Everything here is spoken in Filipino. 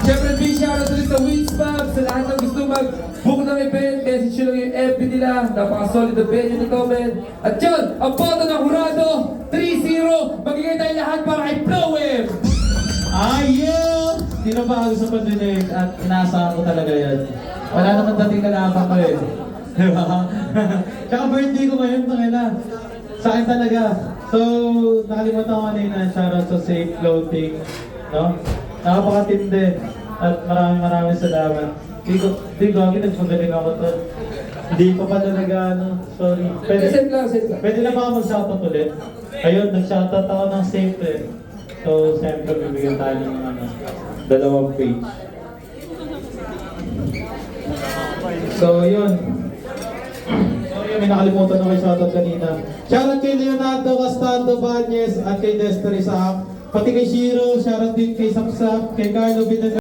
Siyempre, big shoutout ulit sa Winspab, sa lahat ng gusto mag-book ng event, message nyo lang yung FB nila, napaka-solid na venue nito, men. At yun, ang boto ng Hurado, 3-0, magiging tayo lahat para kay Flowem! Ayun! Sino ba ang gusto ko dinig at inaasahan ko talaga yan? Wala naman dating kalaban ko eh. Diba? Tsaka birthday ko ngayon, tangina. Sa akin talaga. So, nakalimutan ko kanina, shoutout sa Safe Floating. No? Napakatindi. At maraming salamat. Di ko, nagpagaling ako to. Hindi pa pa talaga, sorry. Save lang. Pwede na ba ako mag-shoutout ulit? Ayun, nag-shoutout ako ng Safe eh. So, siyempre, bibigyan tayo ng dalawang page. So, yun. May nakalimutan ako yung shoutout kanina. Shoutout kay Leonardo Castando Bañez at kay Destry Saak. Pati kay Shiro, shoutout din kay Sapsap, kay Carlo Villanueva.